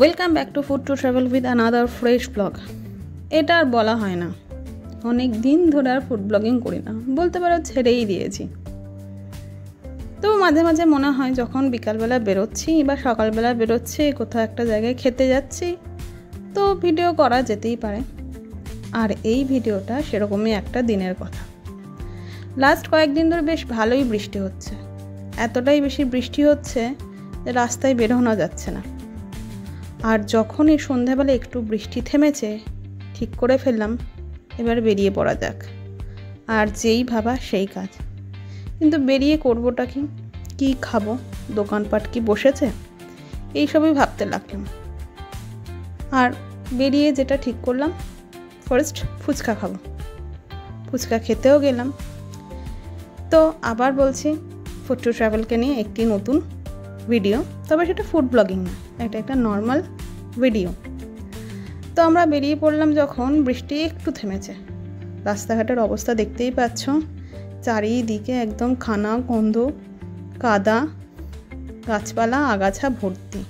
Welcome back to food to travel with another fresh blog. এটা আর বলা হয় না, অনেক দিন ধরে আর ফুড ব্লগিং করি না, বলতে পারো ছেড়েই দিয়েছি। তো মাঝে মাঝে মনে হয় যখন বিকালবেলা বেরোচ্ছি বা সকালবেলা বেরোচ্ছি, কোথাও একটা জায়গায় খেতে যাচ্ছি, তো ভিডিও করা যেতেই পারে। আর এই ভিডিওটা সেরকমই একটা দিনের কথা। লাস্ট কয়েকদিন ধরে বেশ ভালোই বৃষ্টি হচ্ছে, এতটাই বেশি বৃষ্টি হচ্ছে যে রাস্তায় বেরোনো যাচ্ছে না। আর যখনই সন্ধ্যাবেলা একটু বৃষ্টি থেমেছে, ঠিক করে ফেললাম এবার বেরিয়ে পড়া যাক। আর যেই ভাবা সেই কাজ। কিন্তু বেরিয়ে করবোটা কি খাবো, দোকানপাট কি বসেছে, এইসবই ভাবতে লাগলাম। আর বেরিয়ে যেটা ঠিক করলাম, ফার্স্ট ফুচকা খাবো। ফুচকা খেতেও গেলাম। তো আবার বলছি, ফুড টু ট্রাভেলকে নিয়ে একটি নতুন ভিডিও, তবে সেটা ফুড ব্লগিং না, এটা একটা নর্মাল ভিডিও। তো আমরা বেরিয়ে পড়লাম যখন বৃষ্টি একটু থেমেছে। রাস্তাঘাটের অবস্থা দেখতেই পাচ্ছ, চারিদিকে একদম খানা গন্ধ, কাদা, গাছপালা আগাছা ভর্তি।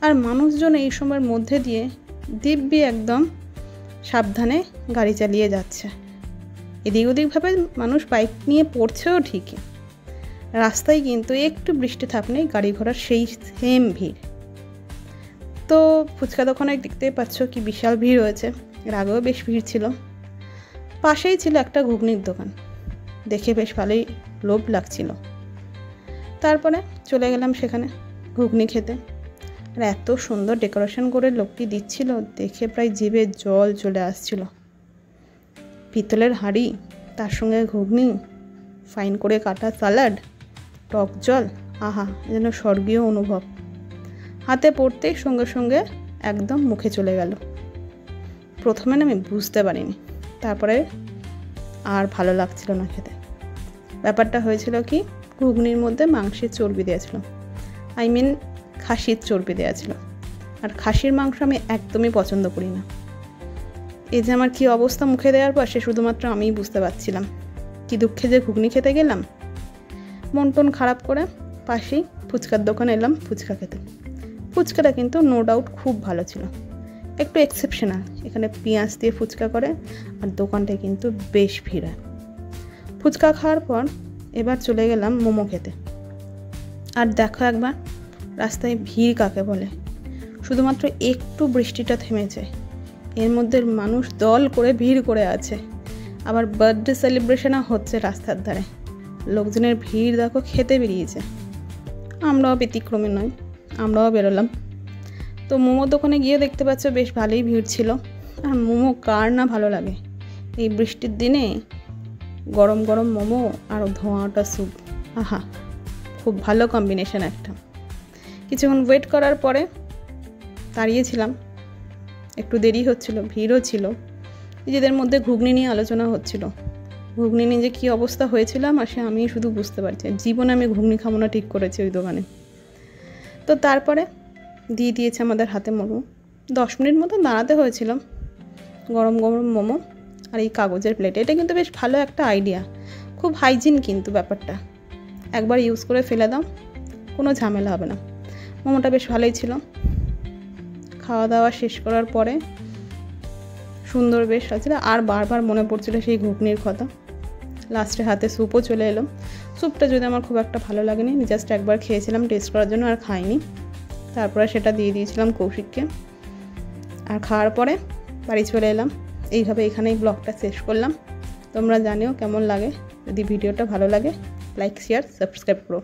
আর মানুষজন এই সময়ের মধ্যে দিয়ে দিব্যি একদম সাবধানে গাড়ি চালিয়ে যাচ্ছে। এদিক ওদিকভাবে মানুষ বাইক নিয়ে পড়ছেও ঠিকই, রাস্তায় কিন্তু একটু বৃষ্টি থাকলেই গাড়ি ঘোড়ার সেই সেম ভিড়। তো ফুচকা দোকানে দেখতেই পাচ্ছ কি বিশাল ভিড় হয়েছে, এর আগেও বেশ ভিড় ছিল। পাশেই ছিল একটা ঘুগনির দোকান, দেখে বেশ ভালোই লোভ লাগছিল। তারপরে চলে গেলাম সেখানে ঘুগনি খেতে। আর এত সুন্দর ডেকোরেশন করে লোকটি দিচ্ছিল, দেখে প্রায় জিভে জল চলে আসছিল। পিতলের হাঁড়ি, তার সঙ্গে ঘুগনি, ফাইন করে কাটা স্যালাড, টক জল, আহা যেন স্বর্গীয় অনুভব। হাতে পড়তেই সঙ্গে সঙ্গে একদম মুখে চলে গেল। প্রথমে না আমি বুঝতে পারিনি, তারপরে আর ভালো লাগছিল না খেতে। ব্যাপারটা হয়েছিল কি, ঘুগনির মধ্যে মাংসের চর্বি দেওয়া ছিল, খাসির চর্বি দেওয়া ছিল। আর খাসির মাংস আমি একদমই পছন্দ করি না। এই যে আমার কী অবস্থা মুখে দেওয়ার পর, সে শুধুমাত্র আমিই বুঝতে পারছিলাম। কি দুঃখে যে ঘুগনি খেতে গেলাম। মন টন খারাপ করে পাশেই ফুচকার দোকানে এলাম ফুচকা খেতে। ফুচকাটা কিন্তু নো ডাউট খুব ভালো ছিল, একটু এক্সেপশনাল। এখানে পেঁয়াজ দিয়ে ফুচকা করে, আর দোকানটায় কিন্তু বেশ ভিড় হয়। ফুচকা খাওয়ার পর এবার চলে গেলাম মোমো খেতে। আর দেখো একবার রাস্তায় ভিড় কাকে বলে। শুধুমাত্র একটু বৃষ্টিটা থেমেছে, এর মধ্যে মানুষ দল করে ভিড় করে আছে। আবার বার্থডে সেলিব্রেশনও হচ্ছে রাস্তার ধারে। লোকজনের ভিড় দেখো, খেতে বেরিয়েছে। আমরাও ব্যতিক্রমী নয়, আমরাও বেরোলাম। তো মোমো দোকানে গিয়ে দেখতে পাচ্ছ বেশ ভালোই ভিড় ছিল। আর মোমো কার না ভালো লাগে, এই বৃষ্টির দিনে গরম গরম মোমো আর ধোঁয়াটা স্যুপ, আহা খুব ভালো কম্বিনেশন একটা। কিছুক্ষণ ওয়েট করার পরে দাঁড়িয়েছিলাম, একটু দেরি হচ্ছিল, ভিড়ও ছিল। নিজেদের মধ্যে ঘুগনি নিয়ে আলোচনা হচ্ছিল। ঘুগনি নিয়ে যে কী অবস্থা হয়েছিল আমার, সে আমি শুধু বুঝতে পারছি। জীবনে আমি ঘুগনি খাবো না ঠিক করেছি ওই দোকানে। তো তারপরে দিয়ে দিয়েছে আমাদের হাতে মোমো। 10 মিনিট মতো দাঁড়াতে হয়েছিল। গরম গরম মোমো আর এই কাগজের প্লেটে, এটা কিন্তু বেশ ভালো একটা আইডিয়া। খুব হাইজিন কিন্তু ব্যাপারটা, একবার ইউজ করে ফেলে দাও, কোনো ঝামেলা হবে না। মোমোটা বেশ ভালোই ছিল। খাওয়া দাওয়া শেষ করার পরে সুন্দর বেশ হয়েছিল, আর বারবার মনে পড়ছিল সেই ঘুগনির কথা। লাস্টে হাতে স্যুপও চলে এলো। স্যুপটা যদি আমার খুব একটা ভালো লাগেনি, জাস্ট একবার খেয়েছিলাম টেস্ট করার জন্য, আর খাইনি। তারপরে সেটা দিয়ে দিয়েছিলাম কৌশিককে। আর খাওয়ার পরে বাড়ি চলে এলাম। এইভাবে এখানেই ব্লগটা শেষ করলাম। তোমরা জানিও কেমন লাগে। যদি ভিডিওটা ভালো লাগে, লাইক শেয়ার সাবস্ক্রাইব করো।